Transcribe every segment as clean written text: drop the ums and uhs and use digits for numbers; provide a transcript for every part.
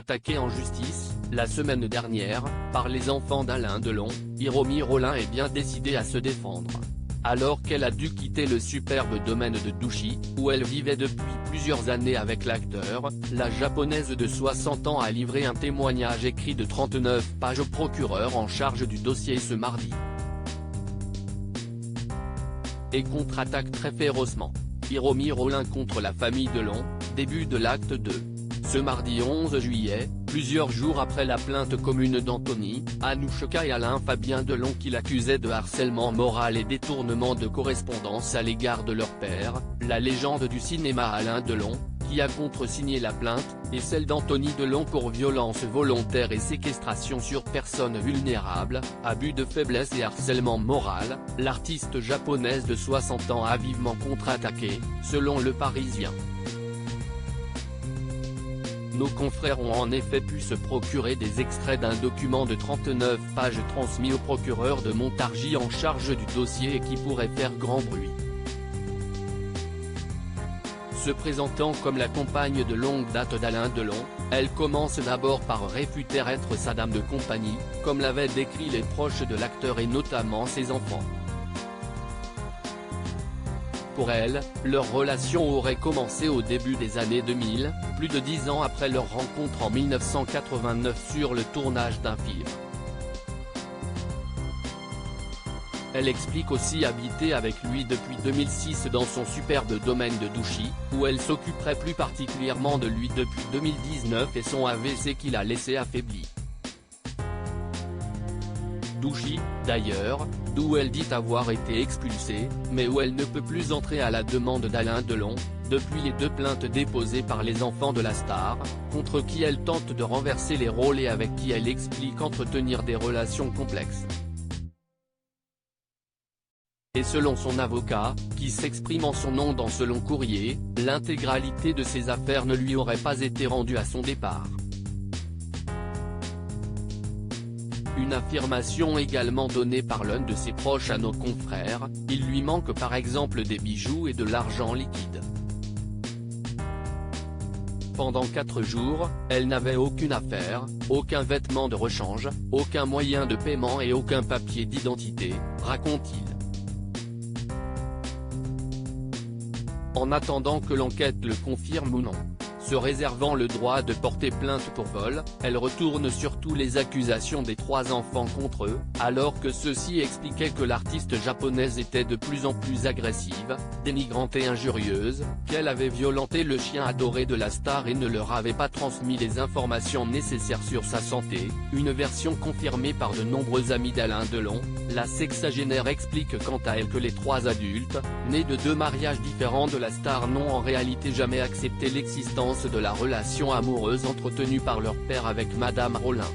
attaquée en justice, la semaine dernière, par les enfants d'Alain Delon, Hiromi Rollin est bien décidée à se défendre. Alors qu'elle a dû quitter le superbe domaine de Douchy, où elle vivait depuis plusieurs années avec l'acteur, la japonaise de 60 ans a livré un témoignage écrit de 39 pages au procureur en charge du dossier ce mardi. Et contre-attaque très férocement. Hiromi Rollin contre la famille Delon, début de l'acte 2. Ce mardi 11 juillet, plusieurs jours après la plainte commune d'Anthony, Anouchka et Alain Fabien Delon qui l'accusaient de harcèlement moral et détournement de correspondance à l'égard de leur père, la légende du cinéma Alain Delon, qui a contresigné la plainte, et celle d'Anthony Delon pour violence volontaire et séquestration sur personne vulnérable, abus de faiblesse et harcèlement moral, l'artiste japonaise de 60 ans a vivement contre-attaqué, selon Le Parisien. Nos confrères ont en effet pu se procurer des extraits d'un document de 39 pages transmis au procureur de Montargis en charge du dossier et qui pourrait faire grand bruit. Se présentant comme la compagne de longue date d'Alain Delon, elle commence d'abord par réfuter être sa dame de compagnie, comme l'avaient décrit les proches de l'acteur et notamment ses enfants. Pour elle, leur relation aurait commencé au début des années 2000, plus de 10 ans après leur rencontre en 1989 sur le tournage d'un film. Elle explique aussi habiter avec lui depuis 2006 dans son superbe domaine de Douchy, où elle s'occuperait plus particulièrement de lui depuis 2019 et son AVC qui l'a laissé affaibli. Douchy, d'ailleurs, d'où elle dit avoir été expulsée, mais où elle ne peut plus entrer à la demande d'Alain Delon, depuis les 2 plaintes déposées par les enfants de la star, contre qui elle tente de renverser les rôles et avec qui elle explique entretenir des relations complexes. Et selon son avocat, qui s'exprime en son nom dans ce long courrier, l'intégralité de ses affaires ne lui aurait pas été rendue à son départ. Une affirmation également donnée par l'un de ses proches à nos confrères, il lui manque par exemple des bijoux et de l'argent liquide. Pendant 4 jours, elle n'avait aucune affaire, aucun vêtement de rechange, aucun moyen de paiement et aucun papier d'identité, raconte-t-il. En attendant que l'enquête le confirme ou non. Se réservant le droit de porter plainte pour vol, elle retourne sur toutes les accusations des 3 enfants contre eux, alors que ceux-ci expliquaient que l'artiste japonaise était de plus en plus agressive, dénigrante et injurieuse, qu'elle avait violenté le chien adoré de la star et ne leur avait pas transmis les informations nécessaires sur sa santé, une version confirmée par de nombreux amis d'Alain Delon. La sexagénaire explique quant à elle que les 3 adultes, nés de 2 mariages différents de la star n'ont en réalité jamais accepté l'existence de la relation amoureuse entretenue par leur père avec Madame Rollin.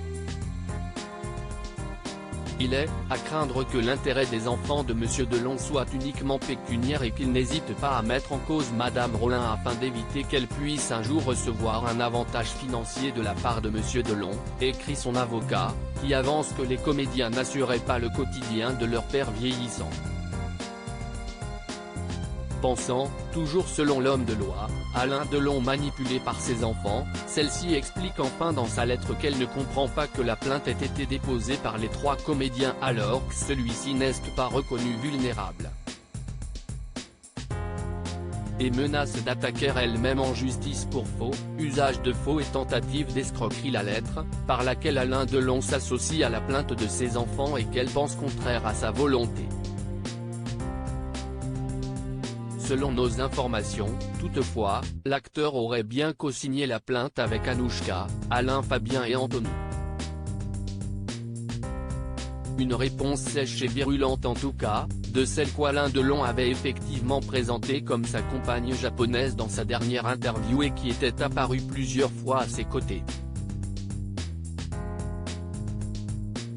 Il est à craindre que l'intérêt des enfants de Monsieur Delon soit uniquement pécuniaire et qu'il n'hésite pas à mettre en cause Madame Rollin afin d'éviter qu'elle puisse un jour recevoir un avantage financier de la part de Monsieur Delon, écrit son avocat, qui avance que les comédiens n'assuraient pas le quotidien de leur père vieillissant. Pensant, toujours selon l'homme de loi, Alain Delon manipulé par ses enfants, celle-ci explique enfin dans sa lettre qu'elle ne comprend pas que la plainte ait été déposée par les 3 comédiens alors que celui-ci n'est pas reconnu vulnérable. Et menace d'attaquer elle-même en justice pour faux, usage de faux et tentative d'escroquerie. La lettre, par laquelle Alain Delon s'associe à la plainte de ses enfants et qu'elle pense contraire à sa volonté. Selon nos informations, toutefois, l'acteur aurait bien co-signé la plainte avec Anouchka, Alain Fabien et Anthony. Une réponse sèche et virulente en tout cas, de celle qu'Alain Delon avait effectivement présentée comme sa compagne japonaise dans sa dernière interview et qui était apparue plusieurs fois à ses côtés.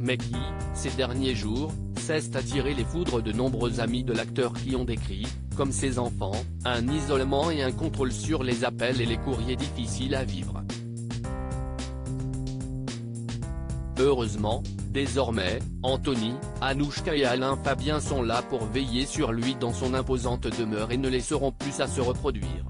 Mais qui, ces derniers jours, cesse d'attirer les foudres de nombreux amis de l'acteur qui ont décrit, comme ses enfants, un isolement et un contrôle sur les appels et les courriers difficiles à vivre. Heureusement, désormais, Anthony, Anouchka et Alain Fabien sont là pour veiller sur lui dans son imposante demeure et ne laisseront plus à se reproduire.